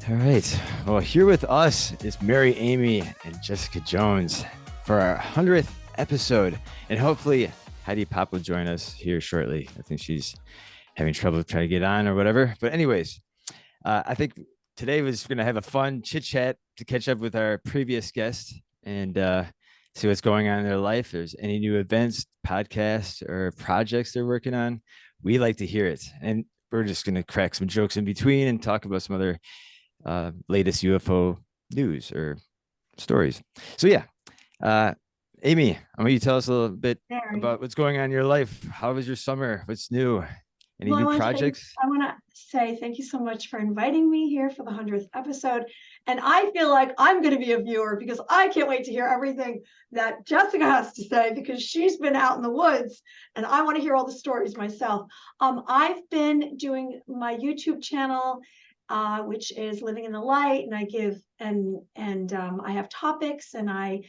All right. Well, here with us is Mary Amy and Jessica Jones for our 100th episode. And hopefully Heidi Pop will join us here shortly. I think she's having trouble trying to get on or whatever. But anyways, I think today was going to have a fun chit chat to catch up with our previous guest and see what's going on in their life. If there's any new events, podcasts, or projects they're working on, we like to hear it. And we're just going to crack some jokes in between and talk about some other latest UFO news or stories. So yeah, Amy, I want you to tell us a little bit about what's going on in your life. How was your summer? What's new? Any new projects? I want to say thank you so much for inviting me here for the 100th episode. And I feel like I'm going to be a viewer because I can't wait to hear everything that Jessica has to say because she's been out in the woods and I want to hear all the stories myself. I've been doing my YouTube channel, which is Living in the Light, and I give I have topics and I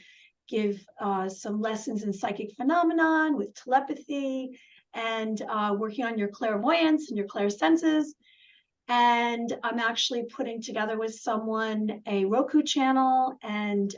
give some lessons in psychic phenomenon with telepathy and working on your clairvoyance and your clairsenses. And I'm actually putting together with someone a Roku channel and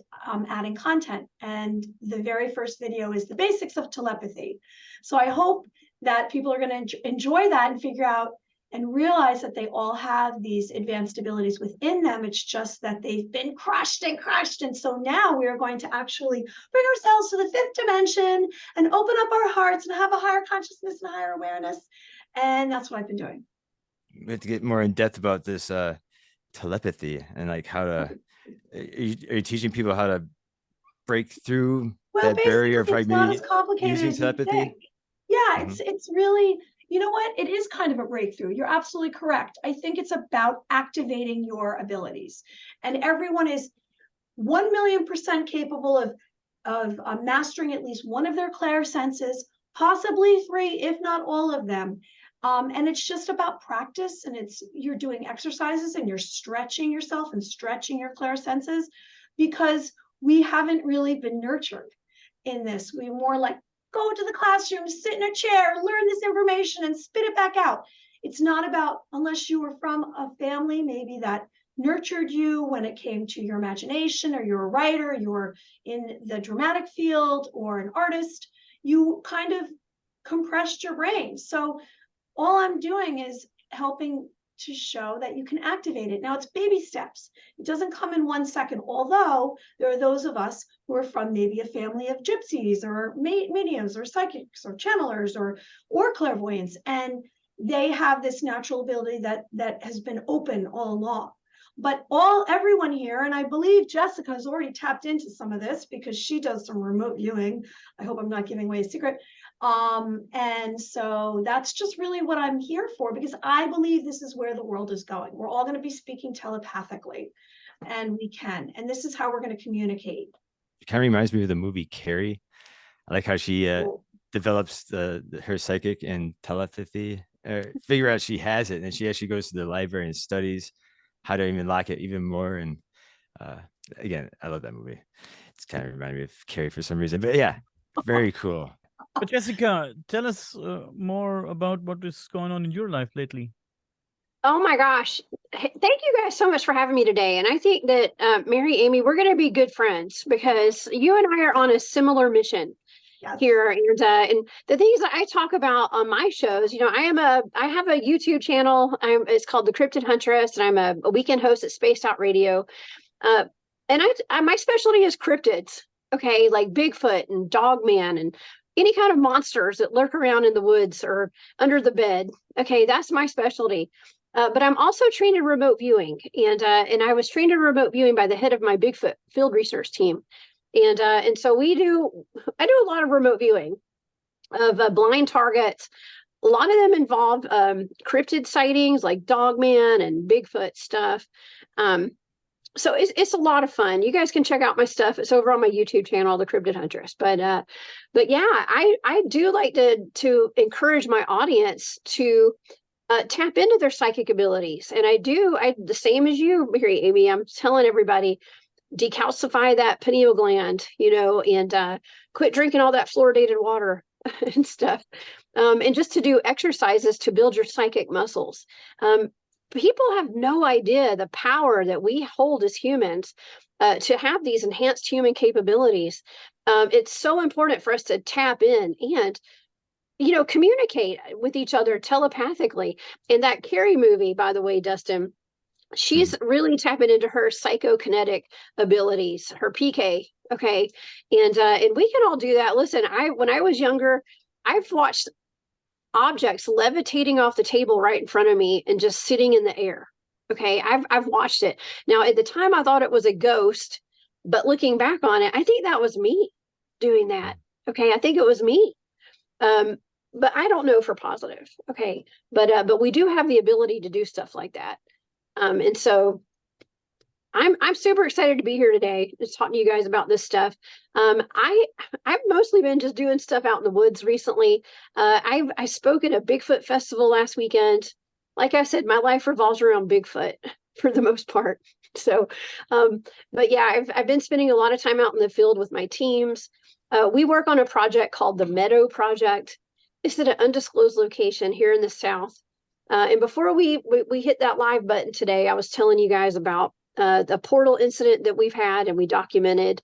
adding content. And the very first video is the basics of telepathy. So I hope that people are going to enjoy that and figure out and realize that they all have these advanced abilities within them. It's just that they've been crushed. And so now we are going to actually bring ourselves to the fifth dimension and open up our hearts and have a higher consciousness and higher awareness. And that's what I've been doing. We have to get more in depth about this telepathy and like how to, are you teaching people how to break through that barrier of it's not as complicated using telepathy? Yeah, it's really, you know what? It is kind of a breakthrough. You're absolutely correct. I think it's about activating your abilities. And everyone is 1,000,000% capable of mastering at least one of their clairsenses, possibly three, if not all of them. And it's just about practice, and you're doing exercises and you're stretching yourself and stretching your clairsenses because we haven't really been nurtured in this. We more like, go to the classroom, sit in a chair, learn this information and spit it back out. It's not about, unless you were from a family maybe that nurtured you when it came to your imagination, or you're a writer, you're in the dramatic field or an artist, you kind of compressed your brain. So all I'm doing is helping to show that you can activate it. Now it's baby steps. It doesn't come in 1 second, although there are those of us who are from maybe a family of gypsies or mediums or psychics or channelers or clairvoyants, and they have this natural ability that has been open all along. But everyone here, and I believe Jessica has already tapped into some of this because she does some remote viewing. I hope I'm not giving away a secret. And so that's just really what I'm here for, because I believe this is where the world is going. We're all going to be speaking telepathically, and and this is how we're going to communicate. It kind of reminds me of the movie Carrie. I like how she develops her psychic and telepathy, figure out she has it, and she actually goes to the library and studies how to even lock it even more. And again, I love that movie. It's kind of reminded me of Carrie for some reason, but yeah, very cool. But Jessica, tell us more about what is going on in your life lately. Oh my gosh. Thank you guys so much for having me today. And I think that Mary Amy, we're going to be good friends because you and I are on a similar mission here. And the things that I talk about on my shows, you know, I have a YouTube channel. It's called the Cryptid Huntress, and I'm a weekend host at Spaced Out Radio. And my specialty is cryptids. Okay, like Bigfoot and Dogman and any kind of monsters that lurk around in the woods or under the bed. Okay, that's my specialty. But I'm also trained in remote viewing, and I was trained in remote viewing by the head of my Bigfoot field research team, and so I do a lot of remote viewing of blind targets. A lot of them involve cryptid sightings like Dogman and Bigfoot stuff. So it's a lot of fun. You guys can check out my stuff. It's over on my YouTube channel, The Cryptid Huntress. But yeah, I do like to encourage my audience to tap into their psychic abilities. And I the same as you, Mary Amy, I'm telling everybody, decalcify that pineal gland, you know, and quit drinking all that fluoridated water and stuff. And just to do exercises to build your psychic muscles. people have no idea the power that we hold as humans to have these enhanced human capabilities. It's so important for us to tap in and, communicate with each other telepathically. In that Carrie movie, by the way, Dustin, she's really tapping into her psychokinetic abilities, her PK. Okay. And we can all do that. Listen, when I was younger, I've watched objects levitating off the table right in front of me and just sitting in the air. Okay. I've watched it. Now, at the time I thought it was a ghost, but looking back on it, I think that was me doing that. Okay. I think it was me. But I don't know for positive. Okay. But we do have the ability to do stuff like that. And so I'm super excited to be here today, just talking to you guys about this stuff. I've mostly been just doing stuff out in the woods recently. I spoke at a Bigfoot festival last weekend. Like I said, my life revolves around Bigfoot for the most part. So, but yeah, I've been spending a lot of time out in the field with my teams. We work on a project called the Meadow Project. It's at an undisclosed location here in the South. And before we hit that live button today, I was telling you guys about the portal incident that we've had and we documented.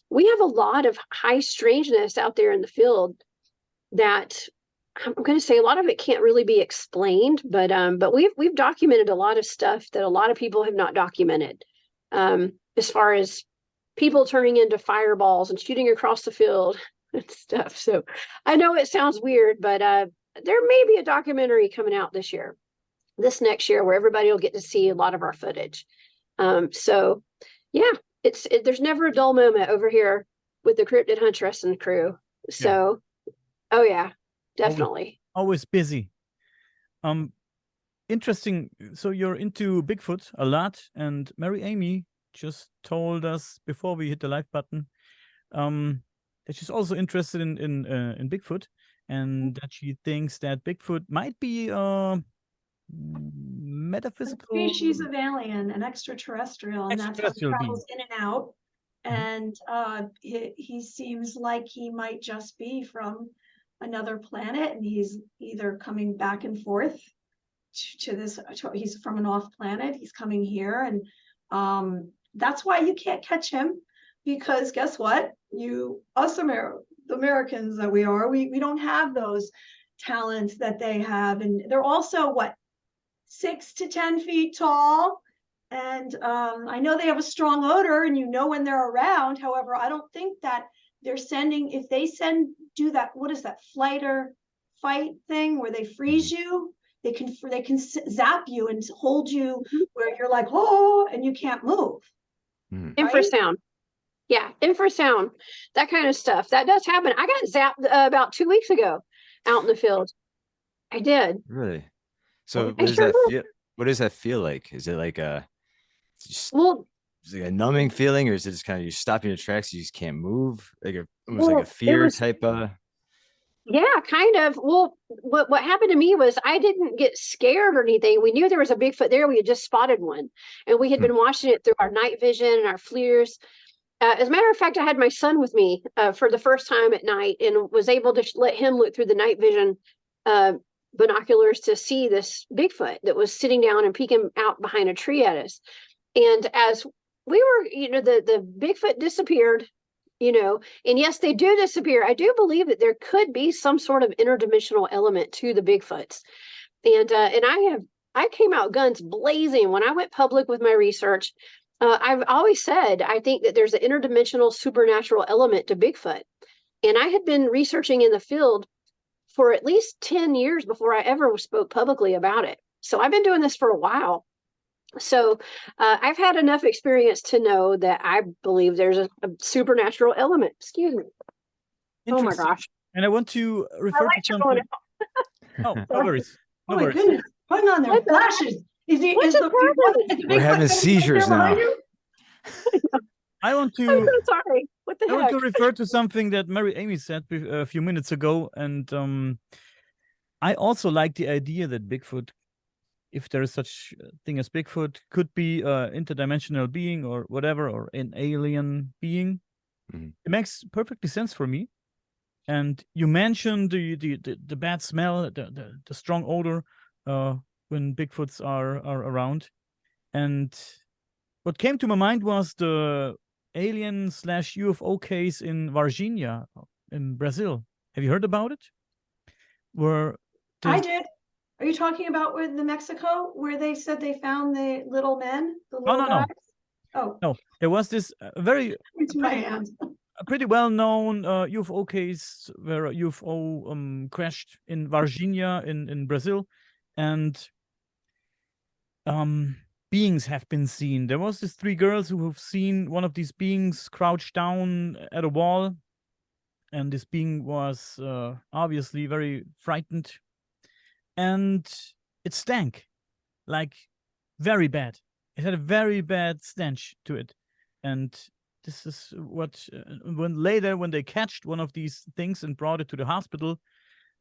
We have a lot of high strangeness out there in the field that I'm going to say a lot of it can't really be explained, but we've documented a lot of stuff that a lot of people have not documented, as far as people turning into fireballs and shooting across the field and stuff. So I know it sounds weird, but there may be a documentary coming out this next year, where everybody will get to see a lot of our footage. So yeah, there's never a dull moment over here with the Cryptid Huntress and crew. So, oh yeah, definitely. Always busy. Interesting. So you're into Bigfoot a lot, and Mary Amy just told us before we hit the live button, that she's also interested in Bigfoot, and that she thinks that Bigfoot might be metaphysical species of alien, an extraterrestrial, and that's how he travels in and out. And he seems like he might just be from another planet, and he's either coming back and forth he's from an off planet, he's coming here, and that's why you can't catch him, because guess what, the Americans that we are, we don't have those talents that they have, and they're also 6 to 10 feet tall, and I know they have a strong odor, and when they're around. However, I don't think that they're if they do that, what is that, flight or fight thing where they freeze you, they can zap you and hold you where you're like, oh, and you can't move. Right? Infrasound. Yeah, infrasound, that kind of stuff. That does happen. I got zapped about 2 weeks ago out in the field. I did. Really? So what does that feel like? Is it like is it a numbing feeling, or is it just kind of you stop in your tracks, you just can't move, like almost like a fear type of? Yeah, kind of. Well, what happened to me was I didn't get scared or anything. We knew there was a Bigfoot there. We had just spotted one, and we had been watching it through our night vision and our FLIRs. As a matter of fact, I had my son with me for the first time at night, and was able to let him look through the night vision binoculars to see this Bigfoot that was sitting down and peeking out behind a tree at us. And as we were, the Bigfoot disappeared, and yes, they do disappear. I do believe that there could be some sort of interdimensional element to the Bigfoots. And I came out guns blazing when I went public with my research. I've always said, I think that there's an interdimensional supernatural element to Bigfoot. And I had been researching in the field for at least 10 years before I ever spoke publicly about it. So I've been doing this for a while. So I've had enough experience to know that I believe there's a supernatural element. Excuse me. Oh my gosh. And I want to refer to something. Oh, no worries. No worries. Goodness. Hang on there. Flashes. We're having seizures now. I want to. I'm so sorry. What the heck? I want to refer to something that Mary Amy said a few minutes ago, and I also like the idea that Bigfoot, if there is such a thing as Bigfoot, could be an interdimensional being or whatever, or an alien being. It makes perfectly sense for me. And you mentioned the bad smell, the strong odor. when Bigfoots are around. And what came to my mind was the alien/UFO case in Varginha in Brazil. Have you heard about it? Where I did. Are you talking about with the Mexico where they said they found the little men, the little no. guys? Oh, No, there was this into my hand. a pretty well-known UFO case where a UFO crashed in Varginha in Brazil, and beings have been seen. There was these 3 girls who have seen one of these beings crouched down at a wall, and this being was obviously very frightened, and it stank, like very bad. It had a very bad stench to it, and this is what when they catched one of these things and brought it to the hospital,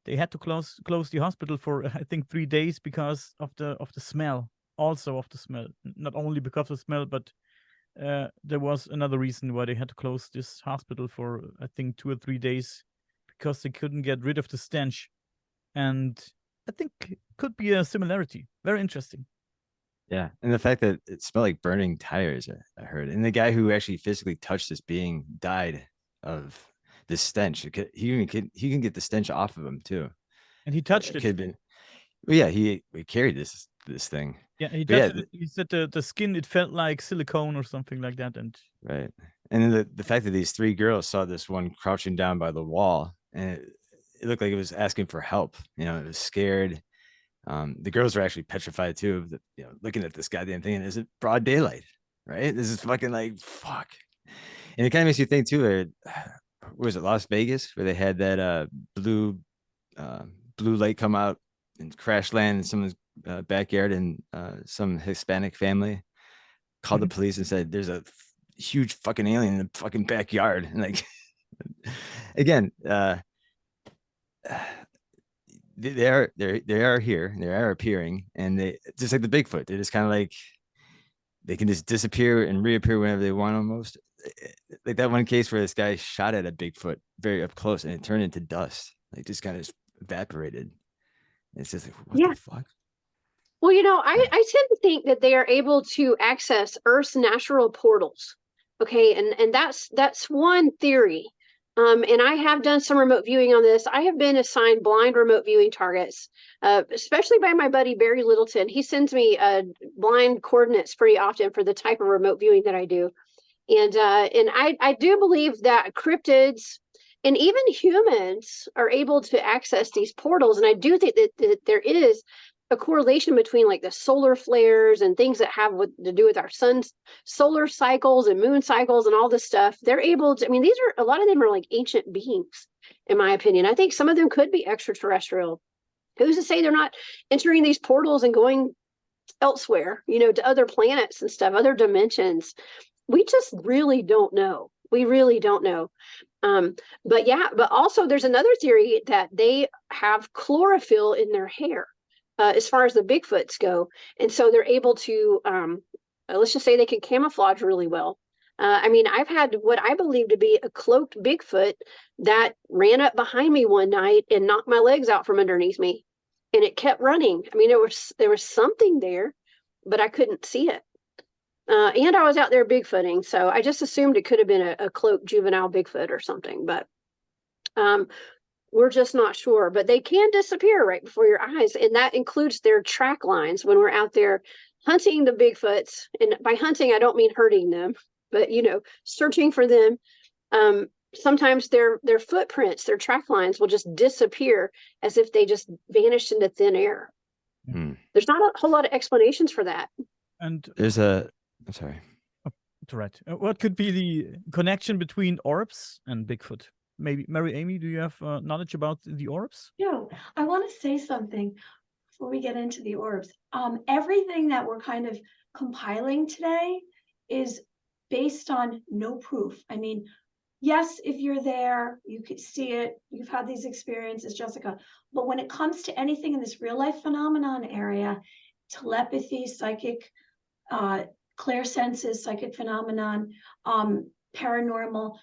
they had to close the hospital for I think 3 days because of the smell. Also of the smell, not only because of the smell, but there was another reason why they had to close this hospital for I think 2 or 3 days, because they couldn't get rid of the stench. And I think it could be a similarity. Very interesting. Yeah, and the fact that it smelled like burning tires, I heard. And the guy who actually physically touched this being died of this stench. He can get the stench off of him too. And he touched It it. could have been. Well, yeah, he carried this thing. Yeah, he But touched it. He said the skin, it felt like silicone or something like that. And right. And then the fact that these 3 girls saw this one crouching down by the wall, and it looked like it was asking for help. It was scared. The girls were actually petrified too, looking at this goddamn thing, and is it broad daylight, right? This is fucking like fuck. And it kind of makes you think too. Was it Las Vegas where they had that blue light come out and crash land in someone's backyard, and some Hispanic family called the police and said there's a huge fucking alien in the fucking backyard, and like again, they are here, they are appearing, and they just like the Bigfoot, they're just kind of like they can just disappear and reappear whenever they want, almost like that one case where this guy shot at a Bigfoot very up close and it turned into dust, like just kind of evaporated. It's just like, what the fuck? Well, I tend to think that they are able to access Earth's natural portals. Okay, and that's one theory. And I have done some remote viewing on this. I have been assigned blind remote viewing targets, especially by my buddy Barry Littleton. He sends me blind coordinates pretty often for the type of remote viewing that I do. And I do believe that cryptids and even humans are able to access these portals. And I do think that there is a correlation between like the solar flares and things that have to do with our sun's solar cycles and moon cycles and all this stuff. They're able to, a lot of them are like ancient beings, in my opinion. I think some of them could be extraterrestrial. Who's to say they're not entering these portals and going elsewhere, to other planets and stuff, other dimensions? We just really don't know. We really don't know. But also there's another theory that they have chlorophyll in their hair. As far as the Bigfoots go. And so they're able to, let's just say they can camouflage really well. I've had what I believe to be a cloaked Bigfoot that ran up behind me one night and knocked my legs out from underneath me. And it kept running. There was something there, but I couldn't see it. And I was out there Bigfooting. So I just assumed it could have been a cloaked juvenile Bigfoot or something. But we're just not sure, but they can disappear right before your eyes. And that includes their track lines when we're out there hunting the Bigfoots. And by hunting, I don't mean hurting them, but, searching for them. Sometimes their footprints, their track lines will just disappear as if they just vanished into thin air. There's not a whole lot of explanations for that. And I'm sorry. That's right. What could be the connection between Orbs and Bigfoot? Maybe Mary Amy, do you have knowledge about the Orbs? Yeah, I want to say something before we get into the Orbs. Everything that we're kind of compiling today is based on no proof. Yes, if you're there, you could see it. You've had these experiences, Jessica. But when it comes to anything in this real life phenomenon area, telepathy, psychic, clairsenses, psychic phenomenon, paranormal,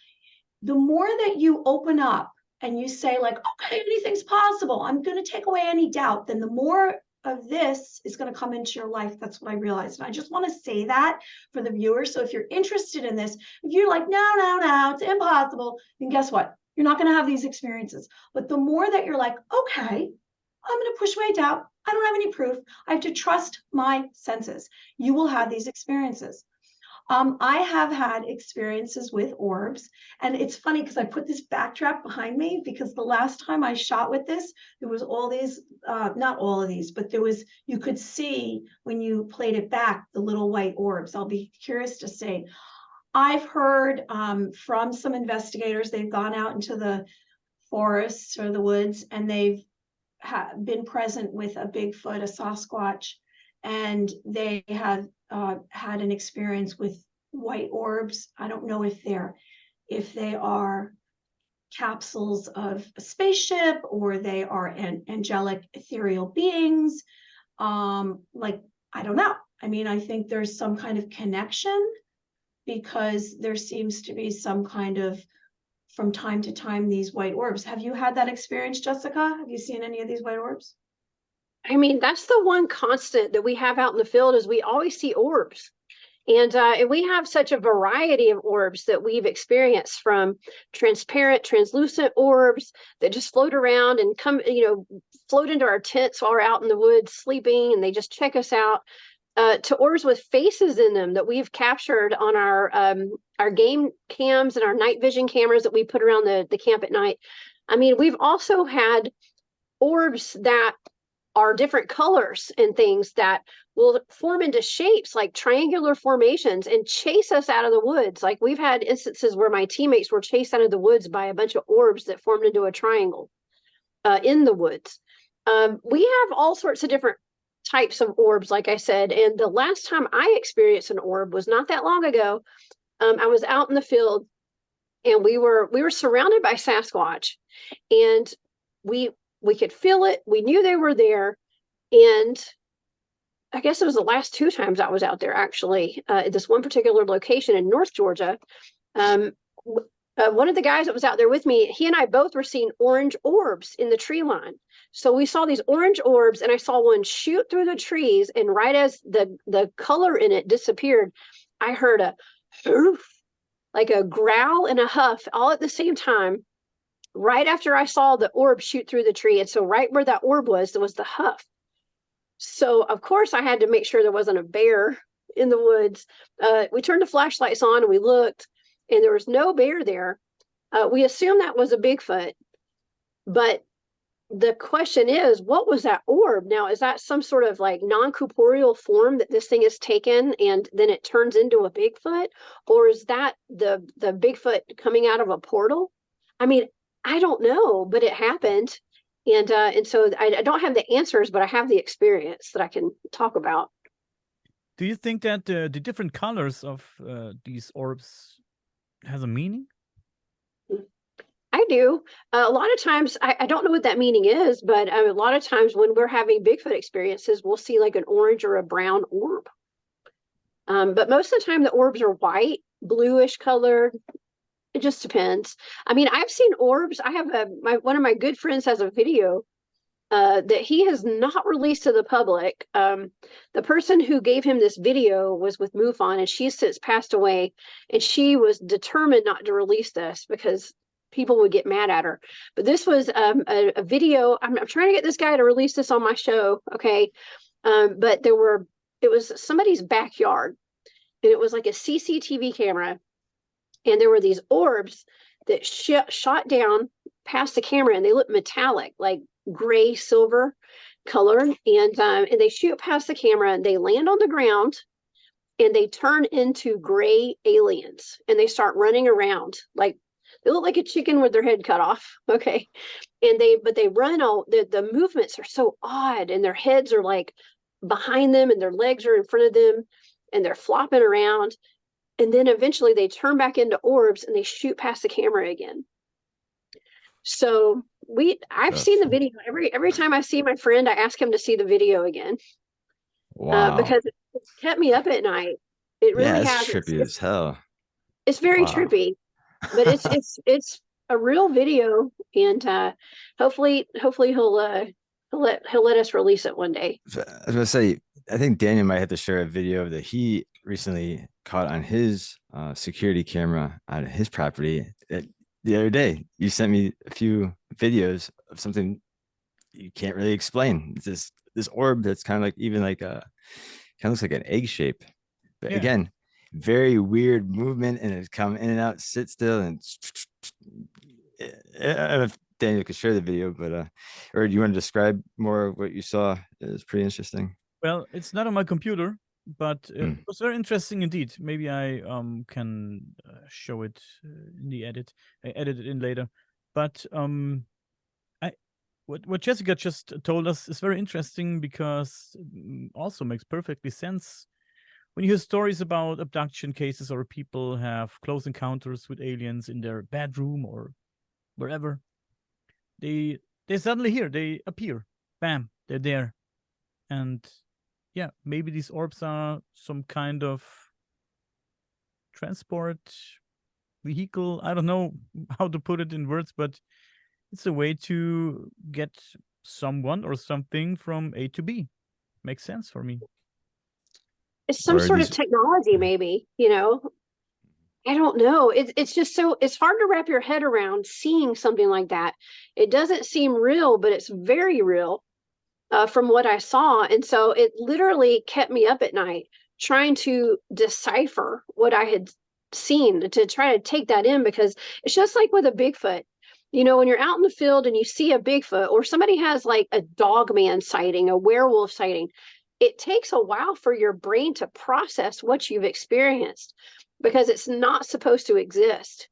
the more that you open up and you say like, okay, anything's possible, I'm going to take away any doubt, then the more of this is going to come into your life. That's what I realized. And I just want to say that for the viewers. So if you're interested in this, if you're like, no, it's impossible, then guess what? You're not going to have these experiences. But the more that you're like, okay, I'm going to push away doubt. I don't have any proof. I have to trust my senses. You will have these experiences. I have had experiences with orbs, and it's funny because I put this backdrop behind me because the last time I shot with this, there was all these, not all of these, but there was, you could see when you played it back, the little white orbs. I'll be curious to see. I've heard from some investigators, they've gone out into the forests or the woods, and they've been present with a Bigfoot, a Sasquatch, and they have had an experience with white orbs. I don't know if they are capsules of a spaceship or they are angelic ethereal beings. Like, I don't know. I mean, I think there's some kind of connection because there seems to be some kind of, from time to time, these white orbs. Have you had that experience, Jessica? Have you seen any of these white orbs? I mean, that's the one constant that we have out in the field is we always see orbs. And we have such a variety of orbs that we've experienced, from transparent, translucent orbs that just float around and come, float into our tents while we're out in the woods sleeping, and they just check us out, to orbs with faces in them that we've captured on our game cams and our night vision cameras that we put around the camp at night. I mean, we've also had orbs that are different colors and things that will form into shapes like triangular formations and chase us out of the woods. Like, we've had instances where my teammates were chased out of the woods by a bunch of orbs that formed into a triangle in the woods. We have all sorts of different types of orbs, like I said. And the last time I experienced an orb was not that long ago. I was out in the field, and we were surrounded by Sasquatch, and we could feel it. We knew they were there. And I guess it was the last 2 times I was out there, actually, at this one particular location in North Georgia. One of the guys that was out there with me, he and I both were seeing orange orbs in the tree line. So we saw these orange orbs, and I saw one shoot through the trees. And right as the color in it disappeared, I heard a hoof, like a growl and a huff all at the same time, right after I saw the orb shoot through the tree. And so right where that orb was, there was the huff. So of course I had to make sure there wasn't a bear in the woods. We turned the flashlights on and we looked, and there was no bear there. We assumed that was a Bigfoot, but the question is, what was that orb? Now, is that some sort of like non-corporeal form that this thing has taken and then it turns into a Bigfoot? Or is that the Bigfoot coming out of a portal? I mean, I don't know, but it happened. And so I don't have the answers, but I have the experience that I can talk about. Do you think that the different colors of these orbs has a meaning? I do. A lot of times, I don't know what that meaning is, but a lot of times when we're having Bigfoot experiences, we'll see like an orange or a brown orb. But most of the time, the orbs are white, bluish colored. It just depends. I mean, I've seen orbs. I have one of my good friends has a video that he has not released to the public. The person who gave him this video was with MUFON, and she's since passed away. And she was determined not to release this because people would get mad at her. But this was a video. I'm trying to get this guy to release this on my show. Okay. But it was somebody's backyard, and it was like a CCTV camera. And there were these orbs that shot down past the camera, and they look metallic, like gray silver color. And they shoot past the camera, and they land on the ground, and they turn into gray aliens, and they start running around. Like, they look like a chicken with their head cut off. Okay. And they run the movements are so odd, and their heads are like behind them, and their legs are in front of them, and they're flopping around. And then eventually they turn back into orbs, and they shoot past the camera again. So I've seen the video. Every time I see my friend, I ask him to see the video again. Wow. Because it kept me up at night. It really has. Trippy as hell. It's very trippy, but it's a real video, and hopefully he'll he'll let us release it one day. So I was gonna say, I think Daniel might have to share a video that he recently caught on his security camera on his property. The other day, you sent me a few videos of something you can't really explain. It's this orb that's kind of like even like a kind of looks like an egg shape, but Yeah. again, very weird movement, and it's come in and out, sit still, and I don't know if Daniel could share the video, but or do you want to describe more of what you saw? It was pretty interesting. Well, it's not on my computer, but Hmm. it was very interesting indeed. Maybe I can show it in the edit. I edit it in later. But what Jessica just told us is very interesting because also makes perfectly sense. When you hear stories about abduction cases or people have close encounters with aliens in their bedroom or wherever, they suddenly here, they appear. Bam, they're there. And yeah, maybe these orbs are some kind of transport vehicle. I don't know how to put it in words, but it's a way to get someone or something from A to B. Makes sense for me. It's some Or sort these- of technology, maybe, you know. I don't know. It's just so it's hard to wrap your head around seeing something like that. It doesn't seem real, but it's very real from what I saw. And so it literally kept me up at night trying to decipher what I had seen to try to take that in, because it's just like with a Bigfoot. You know, when you're out in the field and you see a Bigfoot or somebody has like a dog man sighting, a werewolf sighting, it takes a while for your brain to process what you've experienced because it's not supposed to exist.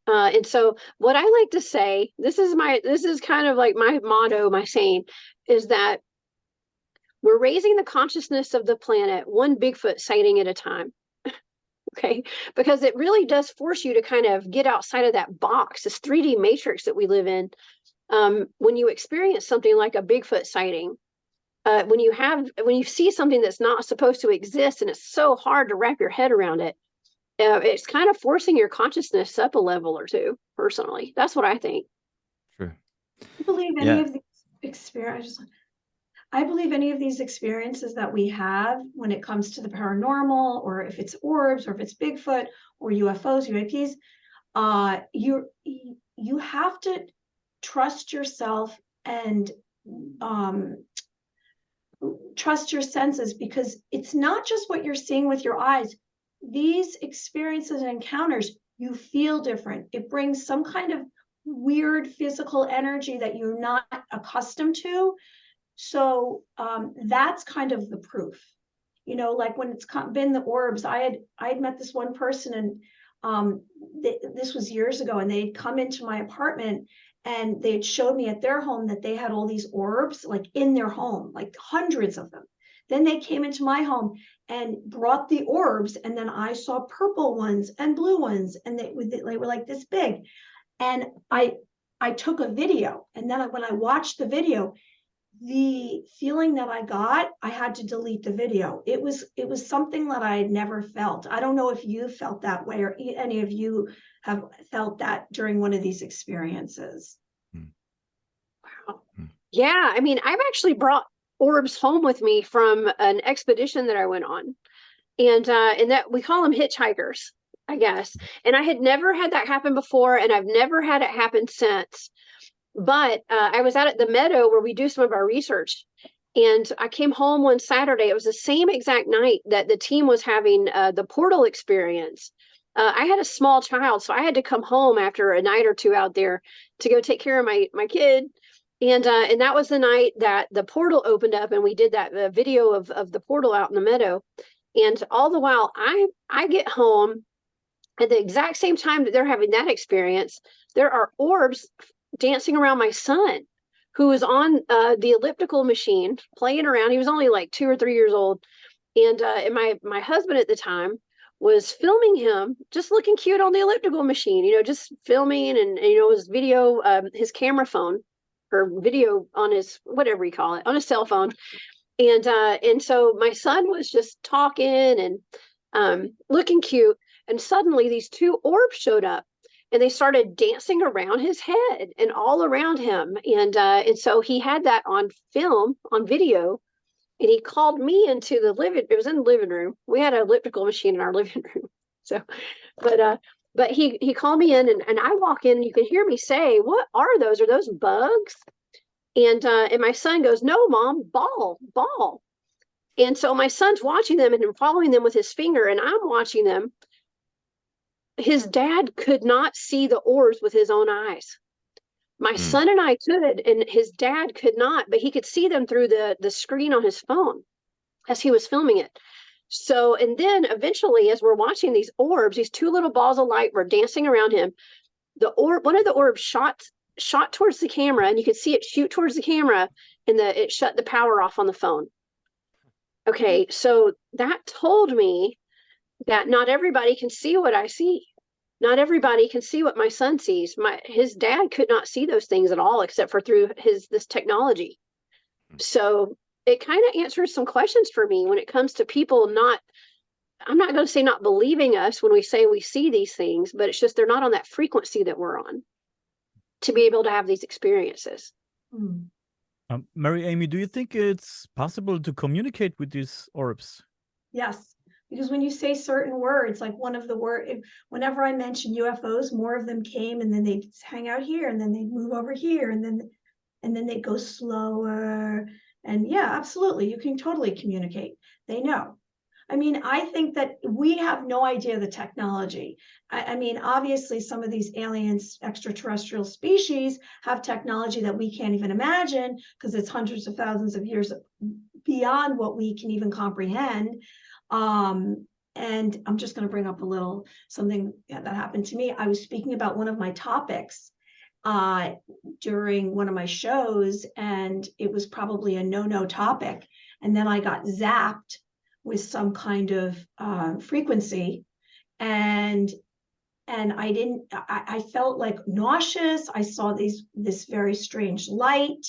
And so what I like to say, this is kind of like my motto, my saying, is that we're raising the consciousness of the planet one Bigfoot sighting at a time. Okay, because it really does force you to kind of get outside of that box, this 3D matrix that we live in. When you experience something like a Bigfoot sighting, when you see something that's not supposed to exist, and it's so hard to wrap your head around it, it's kind of forcing your consciousness up a level or two. Personally, that's what I think. Sure. I believe any Yeah. of these experiences. I believe any of these experiences that we have when it comes to the paranormal, or if it's orbs, or if it's Bigfoot, or UFOs, UAPs, you have to trust yourself and trust your senses, because it's not just what you're seeing with your eyes. These experiences and encounters, you feel different. It brings some kind of weird physical energy that you're not accustomed to. So that's kind of the proof, you know, like when it's been the orbs. I had met this one person, and this was years ago, and they'd come into my apartment, and they had showed me at their home that they had all these orbs like in their home, like hundreds of them. Then they came into my home and brought the orbs, and then I saw purple ones and blue ones, and they were like this big. And I took a video, and then when I watched the video, the feeling that I got, I had to delete the video. It was something that I had never felt. I don't know if you felt that way, or any of you have felt that during one of these experiences. Wow. Yeah, I mean, I've actually brought orbs home with me from an expedition that I went on, and that we call them hitchhikers, I guess. And I had never had that happen before, and I've never had it happen since. But I was out at the meadow where we do some of our research, and I came home one Saturday. It was the same exact night that the team was having the portal experience. I had a small child, so I had to come home after a night or two out there to go take care of my kid. And that was the night that the portal opened up, and we did that video of the portal out in the meadow. And all the while, I get home at the exact same time that they're having that experience. There are orbs dancing around my son, who was on the elliptical machine playing around. He was only like 2 or 3 years old, and my husband at the time was filming him just looking cute on the elliptical machine, you know, just filming, and you know, his video, his camera phone or video on his, whatever you call it, on his cell phone. And so my son was just talking and looking cute, and suddenly these two orbs showed up. and they started dancing around his head and all around him. And so he had that on film, on video, and he called me into it was in the living room. We had an elliptical machine in our living room. So, but he called me in, and I walk in, and you can hear me say, "What are those? Are those bugs?" And my son goes, "No, Mom, ball." And so my son's watching them and following them with his finger, and I'm watching them. His dad could not see the orbs with his own eyes. My son and I could, and his dad could not, but he could see them through the screen on his phone as he was filming it. So, and then eventually, as we're watching these orbs, these two little balls of light were dancing around him. One of the orbs shot towards the camera, and you could see it shoot towards the camera, and it shut the power off on the phone. Okay, so that told me that not everybody can see what I see. Not everybody can see what my son sees. His dad could not see those things at all, except for through this technology. So it kind of answers some questions for me when it comes to people I'm not going to say not believing us when we say we see these things, but it's just they're not on that frequency that we're on to be able to have these experiences. Mary Amy, do you think it's possible to communicate with these orbs? Yes, because when you say certain words, like whenever I mention UFOs, more of them came, and then they'd hang out here, and then they'd move over here, and then they'd go slower. And yeah, absolutely, you can totally communicate. They know. I mean, I think that we have no idea the technology. I mean, obviously, some of these aliens, extraterrestrial species, have technology that we can't even imagine because it's hundreds of thousands of years beyond what we can even comprehend. And I'm just going to bring up something that happened to me. I was speaking about one of my topics during one of my shows, and it was probably a no topic. And then I got zapped with some kind of frequency, and I felt like nauseous. I saw this very strange light,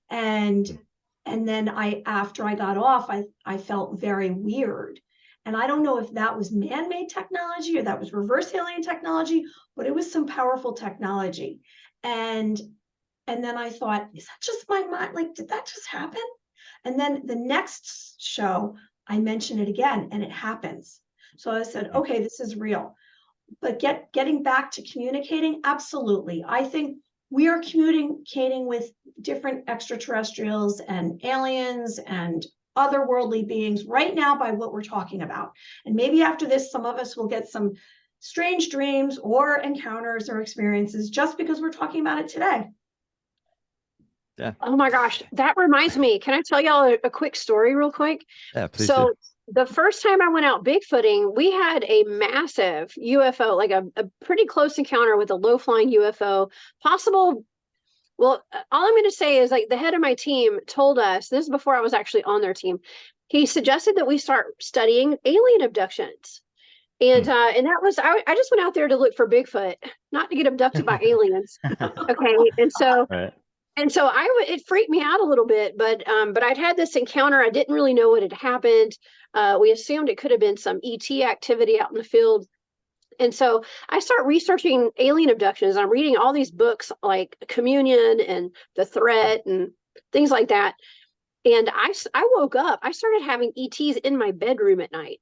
and then after I got off, I felt very weird. And I don't know if that was man-made technology or that was reverse alien technology, but it was some powerful technology. And then I thought, is that just my mind? Like, did that just happen? And then the next show, I mention it again, and it happens. So I said, okay, this is real. But getting back to communicating, absolutely. I think we are communicating with different extraterrestrials and aliens and otherworldly beings right now by what we're talking about. And maybe after this, some of us will get some strange dreams or encounters or experiences just because we're talking about it today. Yeah. Oh my gosh, that reminds me. Can I tell y'all a quick story real quick? Yeah, please. So the first time I went out Bigfooting, we had a massive UFO, like a pretty close encounter with a low-flying UFO. Possible. Well, all I'm going to say is, like, the head of my team told us, this is before I was actually on their team, he suggested that we start studying alien abductions. And that was, I just went out there to look for Bigfoot, not to get abducted by aliens. Okay. And so, Right. and so it freaked me out a little bit, but I'd had this encounter. I didn't really know what had happened. We assumed it could have been some ET activity out in the field. And so I start researching alien abductions. I'm reading all these books like Communion and The Threat and things like that. And I woke up, I started having ETs in my bedroom at night.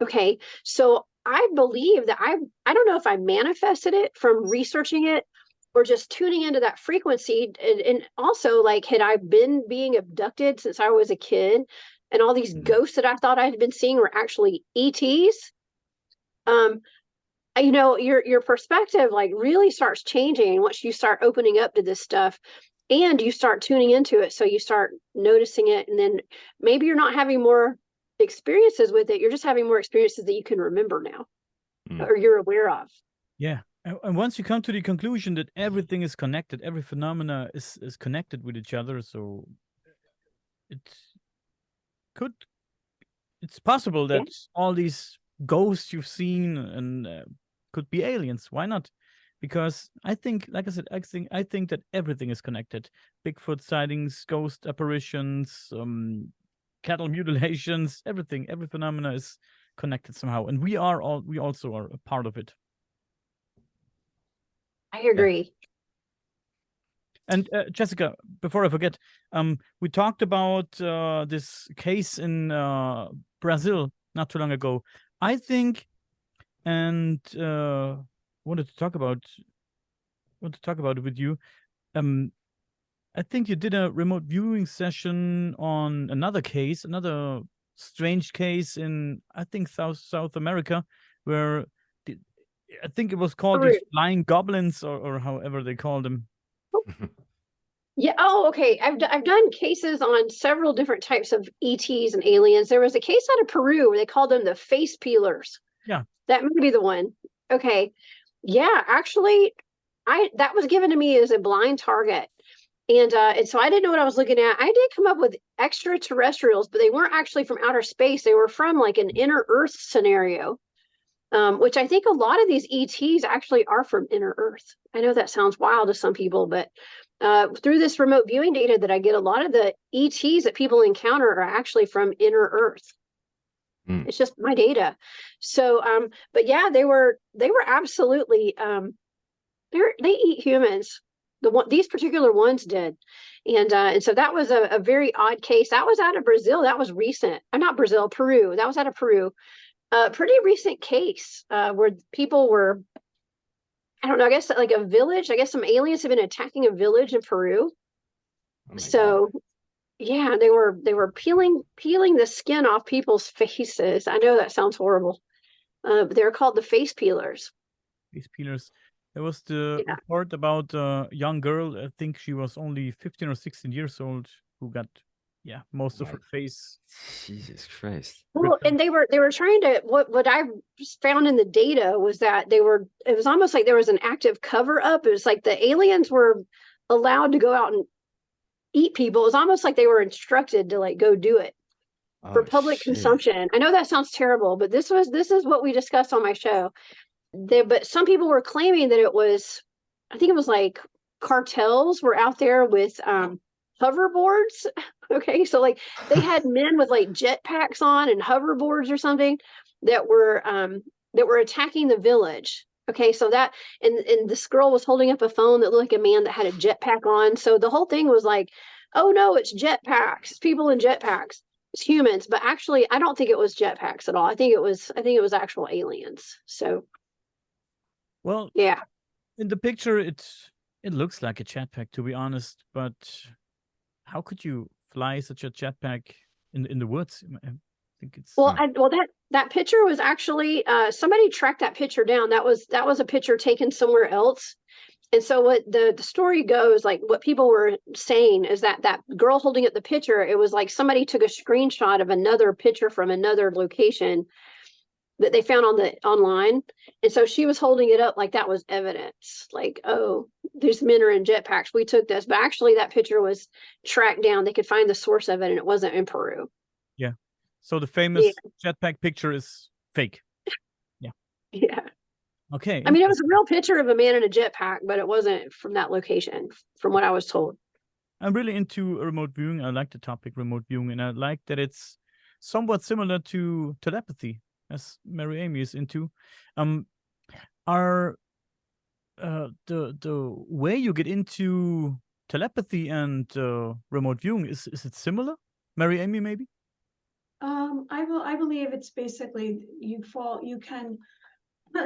Okay. So I believe that I don't know if I manifested it from researching it or just tuning into that frequency. And also, like, had I been being abducted since I was a kid, and all these ghosts that I thought I had been seeing were actually ETs? You know, your perspective, like, really starts changing once you start opening up to this stuff and you start tuning into it. So you start noticing it, and then maybe you're not having more experiences with it. You're just having more experiences that you can remember now or you're aware of. Yeah. And once you come to the conclusion that everything is connected, every phenomena is connected with each other, so it's possible that all these ghosts you've seen and could be aliens. Why not? Because I think, like I said, I think that everything is connected. Bigfoot sightings, ghost apparitions, cattle mutilations, everything, every phenomena is connected somehow, and we also are a part of it. I agree. And Jessica, before I forget, we talked about this case in Brazil not too long ago. I think, and wanted to talk about it with you. I think you did a remote viewing session on another case, another strange case in, I think, South America, where I think it was called the flying goblins, or however they call them. Yeah. Oh, okay. I've done cases on several different types of ETs and aliens. There was a case out of Peru where they called them the face peelers. Yeah. That may be the one. Okay. Yeah, actually, that was given to me as a blind target. And so I didn't know what I was looking at. I did come up with extraterrestrials, but they weren't actually from outer space. They were from like an inner Earth scenario, which I think a lot of these ETs actually are from inner Earth. I know that sounds wild to some people, but through this remote viewing data that I get, a lot of the ETs that people encounter are actually from inner Earth. It's just my data. So, but yeah, they were absolutely, they eat humans. These particular ones did. And so that was a very odd case. That was out of Brazil. That was recent. Not Brazil, Peru. That was out of Peru. Pretty recent case where people were, I don't know, I guess like a village. I guess some aliens have been attacking a village in Peru. So God. Yeah, they were peeling the skin off people's faces. I know that sounds horrible. But they're called the face peelers. Face peelers. There was the report about a young girl, I think she was only 15 or 16 years old, who got, most of her face. Jesus Christ. Well, and they were trying to, what I found in the data was that it was almost like there was an active cover up. It was like the aliens were allowed to go out and eat people. It was almost like they were instructed to like go do it for public consumption. I know that sounds terrible, but this is what we discussed on my show. But some people were claiming that it was, I think it was like cartels were out there with hoverboards. Okay, so like they had men with like jetpacks on and hoverboards or something that were attacking the village. Okay, so that and this girl was holding up a phone that looked like a man that had a jetpack on. So the whole thing was like, oh no, it's jetpacks, it's people in jetpacks. It's humans, but actually I don't think it was jetpacks at all. I think it was actual aliens. So well, yeah. In the picture it looks like a jetpack, to be honest, but how could you fly such a jetpack in the woods? I think it's that picture was actually somebody tracked that picture down. That was a picture taken somewhere else. And so what the story goes, like what people were saying is that girl holding up the picture, it was like somebody took a screenshot of another picture from another location that they found online. And so she was holding it up like that was evidence, like, oh, these men are in jetpacks, we took this. But actually that picture was tracked down. They could find the source of it, and it wasn't in Peru. Yeah. So the famous jetpack picture is fake. Yeah. Yeah. Okay. I mean, it was a real picture of a man in a jetpack, but it wasn't from that location, from what I was told. I'm really into remote viewing. I like the topic remote viewing, and I like that it's somewhat similar to telepathy, as Mary Amy is into. Are the way you get into telepathy and remote viewing, is it similar, Mary Amy, maybe? I believe it's basically you can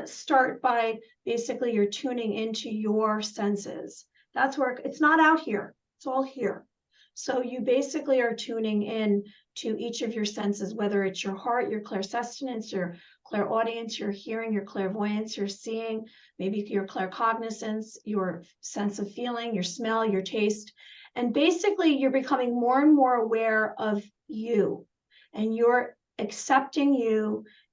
start by basically you're tuning into your senses. That's where it's not out here, it's all here. So you basically are tuning in to each of your senses, whether it's your heart, your clairsustenance, your clairaudience, your hearing, your clairvoyance, your seeing, maybe your claircognizance, your sense of feeling, your smell, your taste. And basically you're becoming more and more aware of you, and you're accepting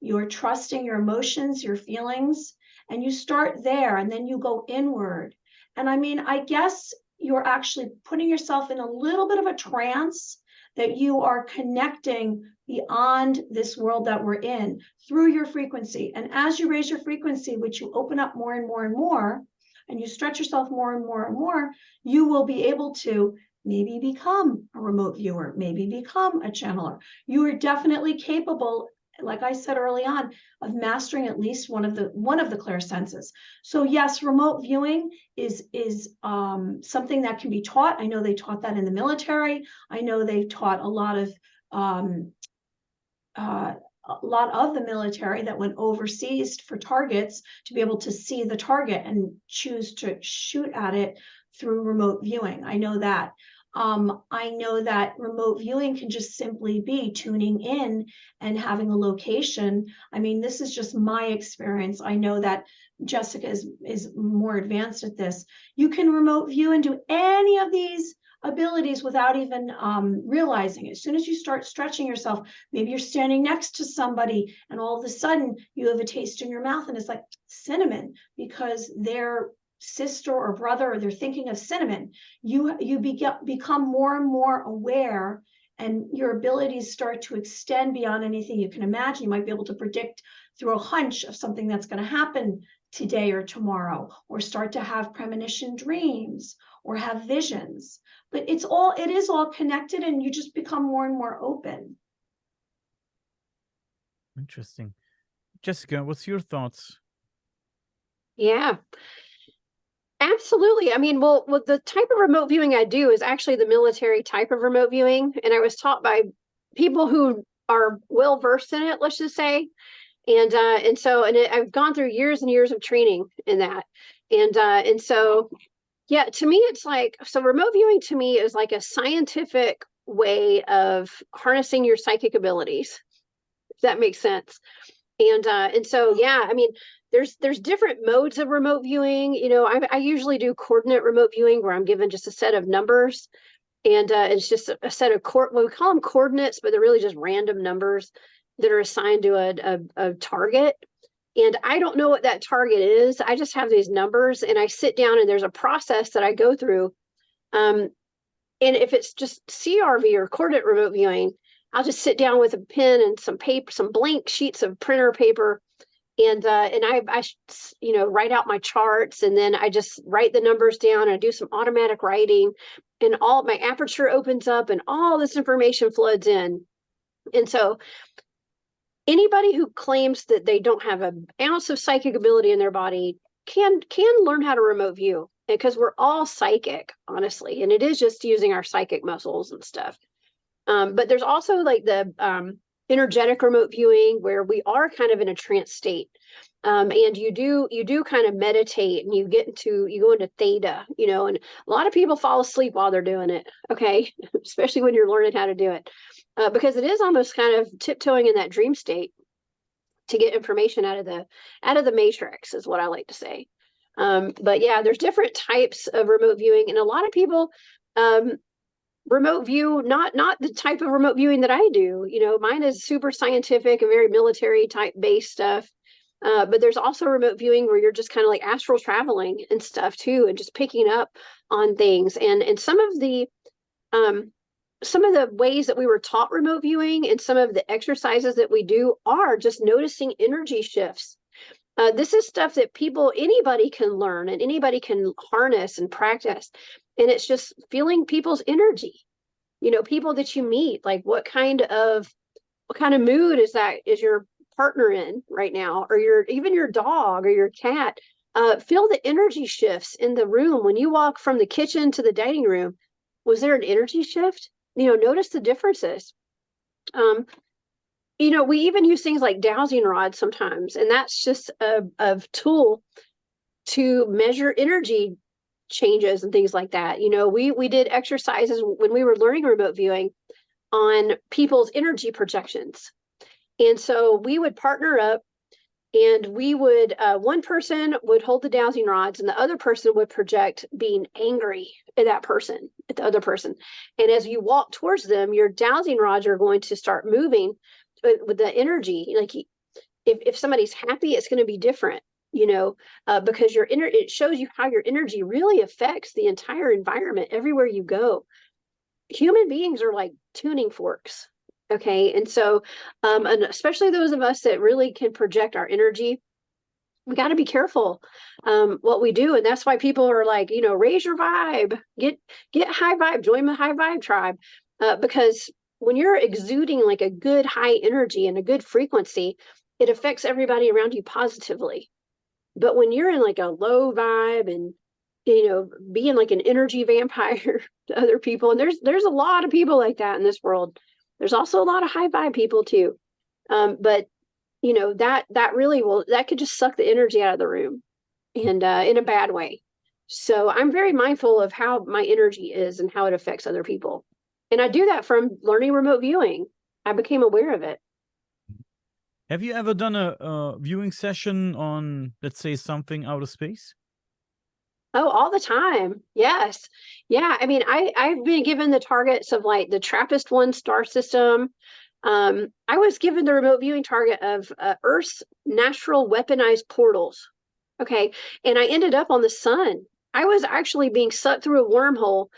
you're trusting your emotions, your feelings, and you start there, and then you go inward. And I mean, I guess you're actually putting yourself in a little bit of a trance, that you are connecting beyond this world that we're in through your frequency. And as you raise your frequency, which you open up more and more and more, and you stretch yourself more and more and more, you will be able to maybe become a remote viewer, maybe become a channeler. You are definitely capable like I said early on, of mastering at least one of the clear senses. So yes, remote viewing is something that can be taught. I know they taught that in the military. I know they've taught a lot of the military that went overseas for targets to be able to see the target and choose to shoot at it through remote viewing. I know that. I know that remote viewing can just simply be tuning in and having a location. I mean, this is just my experience. I know that Jessica is more advanced at this. You can remote view and do any of these abilities without even realizing it. As soon as you start stretching yourself, maybe you're standing next to somebody and all of a sudden you have a taste in your mouth and it's like cinnamon because they're sister or brother, or they're thinking of cinnamon. You become more and more aware, and your abilities start to extend beyond anything you can imagine. You might be able to predict through a hunch of something that's going to happen today or tomorrow, or start to have premonition dreams or have visions. But it is all connected, and you just become more and more open. Interesting. Jessica, what's your thoughts? Yeah. Absolutely. I mean, well, the type of remote viewing I do is actually the military type of remote viewing. And I was taught by people who are well versed in it, let's just say. And so I've gone through years and years of training in that. And so, yeah, to me, it's like, so remote viewing to me is like a scientific way of harnessing your psychic abilities, if that makes sense. And so, yeah, I mean, there's different modes of remote viewing. You know, I usually do coordinate remote viewing where I'm given just a set of numbers, and it's just a set of well, we call them coordinates, but they're really just random numbers that are assigned to a target. And I don't know what that target is. I just have these numbers, and I sit down, and there's a process that I go through. And if it's just CRV or coordinate remote viewing, I'll just sit down with a pen and some paper, some blank sheets of printer paper, and I write out my charts, and then I just write the numbers down, and I do some automatic writing, and all my aperture opens up, and all this information floods in. And so anybody who claims that they don't have an ounce of psychic ability in their body can learn how to remote view, because we're all psychic, honestly, and it is just using our psychic muscles and stuff. But there's also like the energetic remote viewing, where we are kind of in a trance state, and you do kind of meditate, and you go into theta, and a lot of people fall asleep while they're doing it. Okay, especially when you're learning how to do it, because it is almost kind of tiptoeing in that dream state to get information out of the matrix, is what I like to say. But yeah, there's different types of remote viewing, and a lot of people remote view, not the type of remote viewing that I do. Mine is super scientific and very military type based stuff. But there's also remote viewing where you're just kind of like astral traveling and stuff too, and just picking up on things. And some of the ways that we were taught remote viewing and some of the exercises that we do are just noticing energy shifts. This is stuff that anybody can learn, and anybody can harness and practice. And it's just feeling people's energy, people that you meet, like what kind of mood is your partner in right now, or even your dog or your cat. Feel the energy shifts in the room. When you walk from the kitchen to the dining room, was there an energy shift? Notice the differences. We even use things like dowsing rods sometimes, and that's just a tool to measure energy changes and things like that. We did exercises when we were learning remote viewing on people's energy projections. And so we would partner up, and we would, one person would hold the dowsing rods, and the other person would project being angry at the other person. And as you walk towards them, your dowsing rods are going to start moving with the energy. Like if somebody's happy, it's going to be different, because it shows you how your energy really affects the entire environment everywhere you go. Human beings are like tuning forks. Okay. And so, and especially those of us that really can project our energy, we got to be careful what we do. And that's why people are like, raise your vibe, get high vibe, join the high vibe tribe, because when you're exuding like a good high energy and a good frequency, it affects everybody around you positively. But when you're in like a low vibe and, being like an energy vampire to other people, and there's a lot of people like that in this world. There's also a lot of high vibe people too. But that really that could just suck the energy out of the room, and in a bad way. So I'm very mindful of how my energy is and how it affects other people. And I do that from learning remote viewing. I became aware of it. Have you ever done a viewing session on, let's say, something out of space? Oh, all the time. Yes. Yeah. I mean, I've been given the targets of like the TRAPPIST-1 star system. I was given the remote viewing target of Earth's natural weaponized portals. Okay. And I ended up on the sun. I was actually being sucked through a wormhole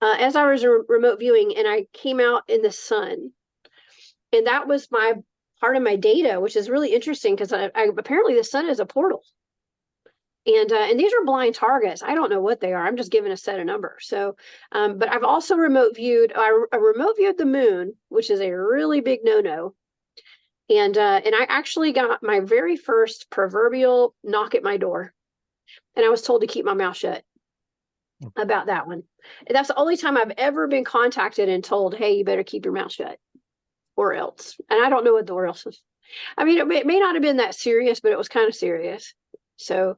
as I was remote viewing, and I came out in the sun. And that was my part of my data, which is really interesting because I apparently the sun is a portal. And these are blind targets. I don't know what they are. I'm just given a set of numbers. So, but I've also remote viewed. I remote viewed the moon, which is a really big no-no. And I actually got my very first proverbial knock at my door, and I was told to keep my mouth shut about that one. And that's the only time I've ever been contacted and told, "Hey, you better keep your mouth shut, or else." And I don't know what the or else is. I mean, it may not have been that serious, but it was kind of serious. So.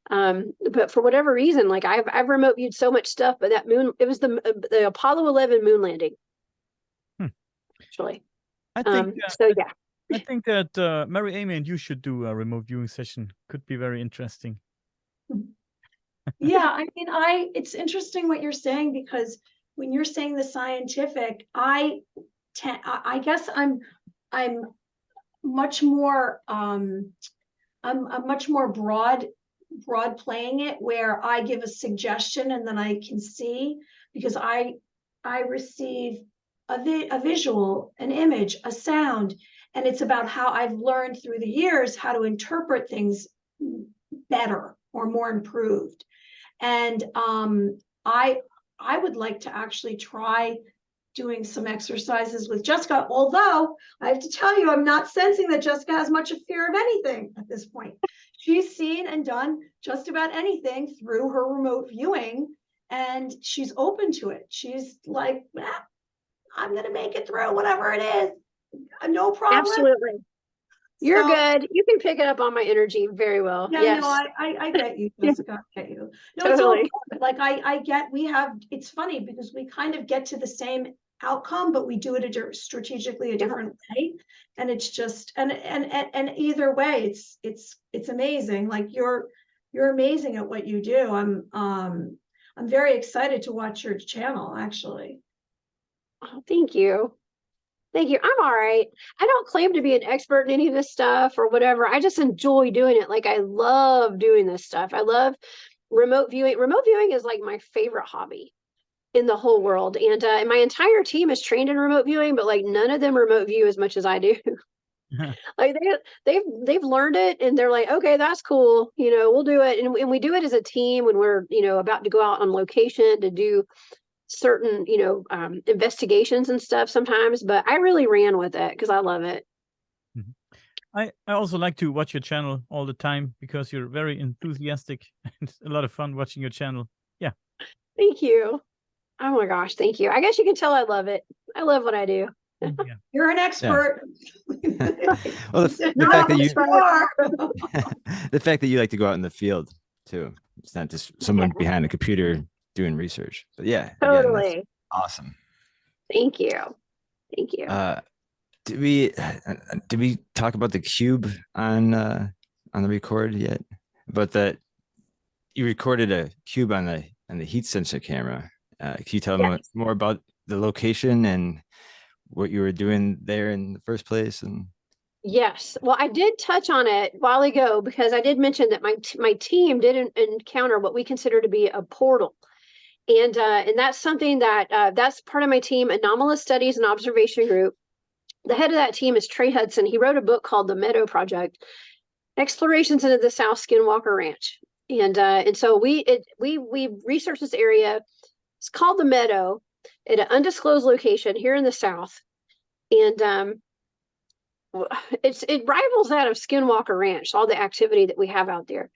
But for whatever reason, like I've remote viewed so much stuff, but that moon, it was the Apollo 11 moon landing. Actually. I think so yeah. I think that Mary Amy and you should do a remote viewing session. Could be very interesting. Yeah, I mean, it's interesting what you're saying, because when you're saying the scientific, I guess I'm much more I'm much more broad playing it, where I give a suggestion and then I can see, because I receive a visual, an image, a sound, and it's about how I've learned through the years how to interpret things better or more improved. And I would like to actually try doing some exercises with Jessica, although I have to tell you, I'm not sensing that Jessica has much of fear of anything at this point. She's seen and done just about anything through her remote viewing, and she's open to it. She's like, I'm going to make it through whatever it is. No problem. Absolutely. You're good. You can pick it up on my energy very well. Yeah, yes. no, I get you, Jessica. I get you. No, totally. It's all good. Like I get, it's funny because we kind of get to the same outcome, but we do it strategically a different way. And it's just, and either way, it's amazing. Like you're amazing at what you do. I'm very excited to watch your channel, actually. Oh, thank you. Thank you. I'm all right. I don't claim to be an expert in any of this stuff or whatever. I just enjoy doing it. Like I love doing this stuff. I love remote viewing. Remote viewing is like my favorite hobby in the whole world. And my entire team is trained in remote viewing, but like none of them remote view as much as I do. Like they've learned it and they're like, okay, that's cool. We'll do it. And we do it as a team when we're, about to go out on location to do certain investigations and stuff sometimes, but I really ran with it because I love it. I also like to watch your channel all the time because you're very enthusiastic. It's a lot of fun watching your channel. Yeah, thank you. Oh my gosh, thank you. I guess you can tell I love it. I love what I do. Yeah. You're an expert. Yeah. Well, the fact that the fact that you like to go out in the field too. It's not just someone behind a computer doing research. But yeah, totally. Again, awesome. Thank you. Thank you. Did we talk about the cube on the record yet? But that you recorded a cube on the heat sensor camera. Can you tell me more about the location and what you were doing there in the first place? And yes, well, I did touch on it a while ago because I did mention that my team did encounter what we consider to be a portal. And that's something that that's part of my team, Anomalous Studies and Observation Group. The head of that team is Trey Hudson. He wrote a book called The Meadow Project, Explorations into the South Skinwalker Ranch. And so we researched this area. It's called The Meadow at an undisclosed location here in the South. And it rivals that of Skinwalker Ranch, all the activity that we have out there.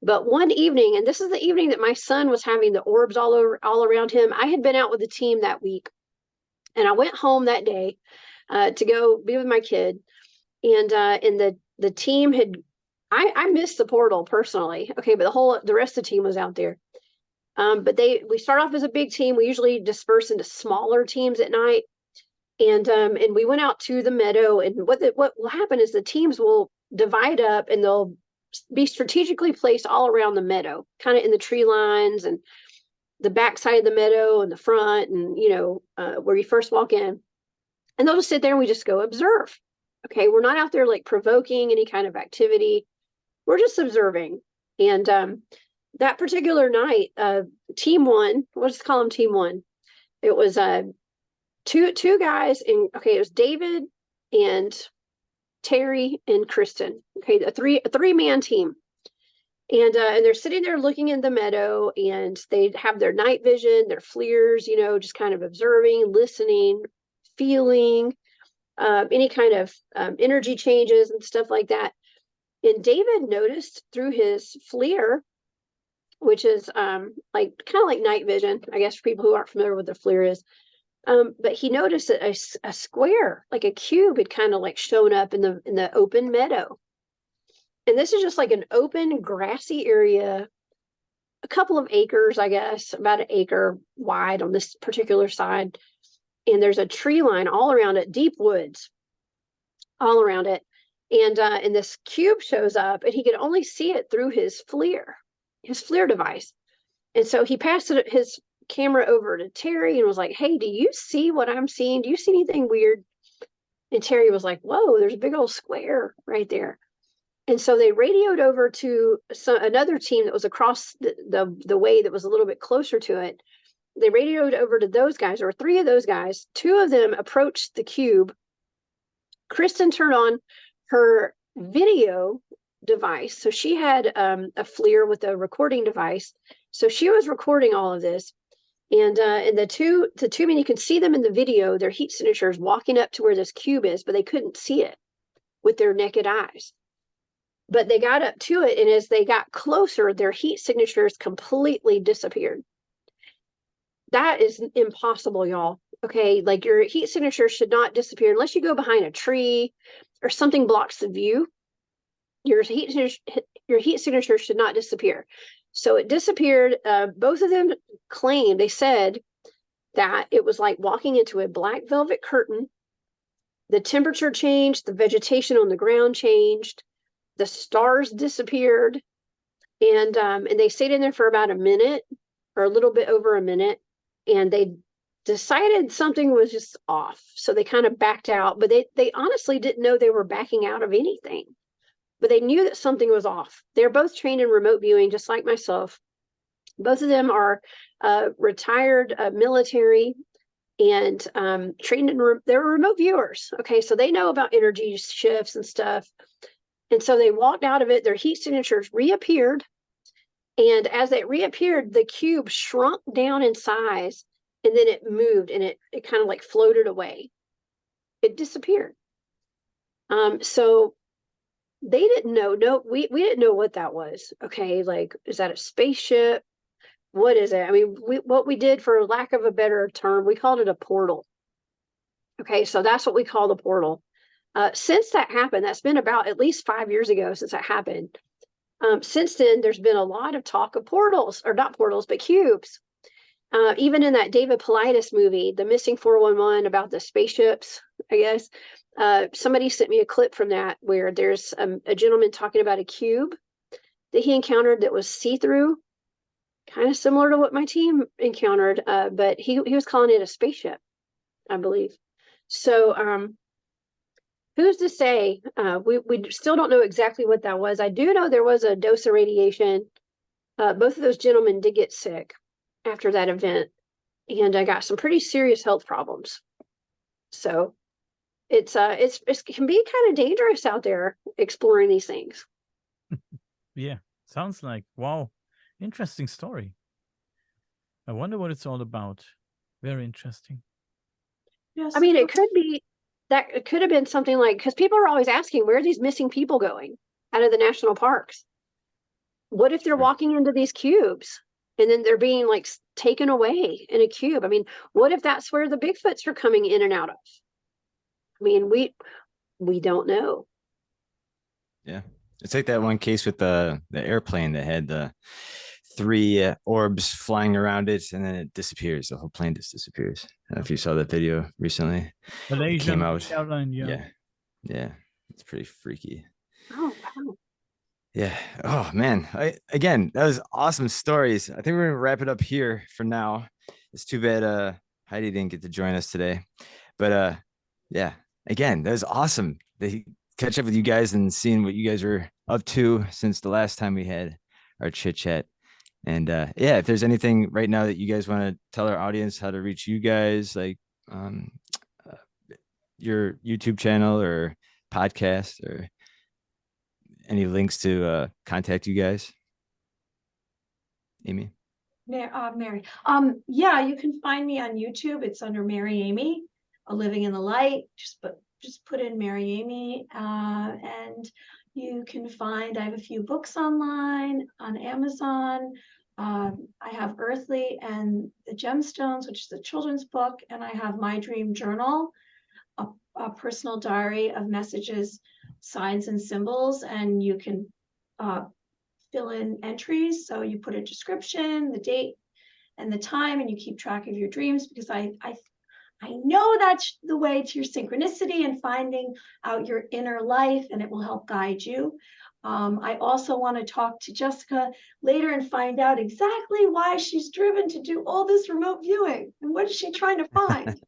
But one evening, and this is the evening that my son was having the orbs all around him. I had been out with the team that week, and I went home that day to go be with my kid. And the team had, I missed the portal personally. Okay, but the rest of the team was out there. But we start off as a big team. We usually disperse into smaller teams at night. And we went out to the meadow, and what will happen is the teams will divide up, and they'll be strategically placed all around the meadow, kind of in the tree lines and the back side of the meadow and the front, and where you first walk in. And they'll just sit there and we just go observe. Okay, we're not out there like provoking any kind of activity. We're just observing. And that particular night, team one, we'll just call them team one. It was two guys, and it was David and Terry and Kristen. Okay, a three-man team. And they're sitting there looking in the meadow, and they have their night vision, their FLIRs, just kind of observing, listening, feeling any kind of energy changes and stuff like that. And David noticed through his FLIR, which is kind of like night vision, I guess, for people who aren't familiar with what the FLIR is. But he noticed that a square, like a cube, had kind of like shown up in the open meadow. And this is just like an open grassy area, a couple of acres, I guess, about an acre wide on this particular side. And there's a tree line all around it, deep woods all around it. And this cube shows up, and he could only see it through his FLIR device. And so he passed his camera over to Terry and was like, "Hey, do you see what I'm seeing? Do you see anything weird?" And Terry was like, "Whoa, there's a big old square right there." And so they radioed over to another team that was across the way that was a little bit closer to it. They radioed over to those guys, or three of those guys. Two of them approached the cube. Kristen turned on her video device. So she had a FLIR with a recording device. So she was recording all of this. And the two men, you can see them in the video, their heat signatures walking up to where this cube is, but they couldn't see it with their naked eyes. But they got up to it, and as they got closer, their heat signatures completely disappeared. That is impossible, y'all. Okay, like your heat signature should not disappear unless you go behind a tree or something blocks the view. Your heat signature should not disappear. So it disappeared. Both of them claimed, they said that it was like walking into a black velvet curtain. The temperature changed, the vegetation on the ground changed, the stars disappeared, and they stayed in there for about a minute or a little bit over a minute, and they decided something was just off. So they kind of backed out, but they honestly didn't know they were backing out of anything. But they knew that something was off. They're both trained in remote viewing, just like myself. Both of them are retired military and trained in, they're remote viewers. Okay, so they know about energy shifts and stuff. And so they walked out of it, their heat signatures reappeared. And as they reappeared, the cube shrunk down in size, and then it moved, and it kind of like floated away. It disappeared. So they didn't know. No, we didn't know what that was. Okay, like, is that a spaceship? What is it? I mean, what we did, for lack of a better term, we called it a portal. Okay, so that's what we call the portal. Since that happened, that's been about at least 5 years ago since that happened. Since then, there's been a lot of talk of portals, or not portals, but cubes. Even in that David Paulides movie, The Missing 411, about the spaceships, I guess, somebody sent me a clip from that where there's a gentleman talking about a cube that he encountered that was see-through, kind of similar to what my team encountered, but he was calling it a spaceship, I believe. So who's to say? We still don't know exactly what that was. I do know there was a dose of radiation. Both of those gentlemen did get sick after that event, and I got some pretty serious health problems. So it can be kind of dangerous out there exploring these things. Yeah, sounds like, wow, interesting story. I wonder what it's all about. Very interesting. Yes. I mean, it could be that could have been something like, because people are always asking, where are these missing people going out of the national parks? What if they're walking into these cubes and then they're being like taken away in a cube? I mean, what if that's where the Bigfoots are coming in and out of? I mean, we don't know. Yeah. It's like that one case with the airplane that had the 3 orbs flying around it, and then it disappears. The whole plane just disappears. I don't know if you saw that video recently. Malaysian It came out. airline, Yeah. It's pretty freaky. Oh, wow. Yeah. Oh man. Again, that was awesome stories. I think we're gonna wrap it up here for now. It's too bad Heidi didn't get to join us today. But yeah, again, that was awesome to catch up with you guys and seeing what you guys were up to since the last time we had our chit chat. And yeah, if there's anything right now that you guys want to tell our audience how to reach you guys, like your YouTube channel or podcast, or any links to contact you guys, Amy? Mary. Yeah, you can find me on YouTube. It's under Mary Amy, A Living in the Light. Just put in Mary Amy, and you can find, I have a few books online on Amazon. I have Earthly and the Gemstones, which is a children's book, and I have My Dream Journal, a personal diary of messages, signs, and symbols, and you can fill in entries. So you put a description, the date, and the time, and you keep track of your dreams, because I know that's the way to your synchronicity and finding out your inner life, and it will help guide you. I also want to talk to Jessica later and find out exactly why she's driven to do all this remote viewing and what is she trying to find.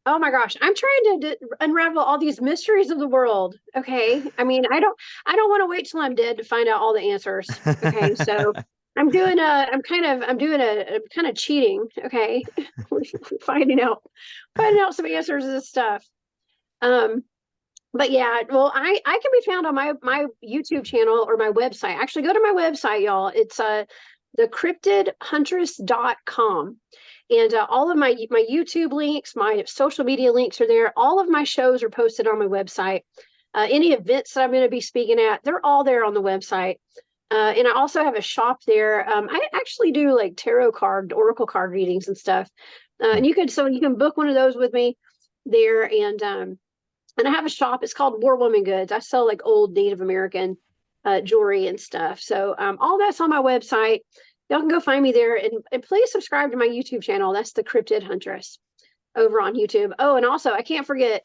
Oh my gosh, I'm trying to unravel all these mysteries of the world. Okay, I mean, I don't want to wait till I'm dead to find out all the answers. Okay, so I'm kind of cheating. Okay, finding out some answers to this stuff. But yeah, well, I can be found on my YouTube channel or my website. Actually, go to my website, y'all. It's the cryptidhuntress.com. And all of my YouTube links, my social media links are there. All of my shows are posted on my website. Any events that I'm going to be speaking at, they're all there on the website. And I also have a shop there. I actually do like tarot card, oracle card readings and stuff. And you can book one of those with me there. And I have a shop. It's called War Woman Goods. I sell like old Native American jewelry and stuff. So all that's on my website. Y'all can go find me there, and please subscribe to my YouTube channel. That's the Cryptid Huntress over on YouTube. Oh, and also I can't forget,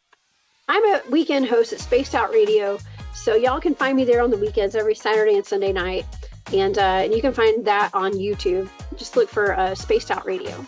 I'm a weekend host at Spaced Out Radio. So y'all can find me there on the weekends every Saturday and Sunday night. And you can find that on YouTube. Just look for Spaced Out Radio.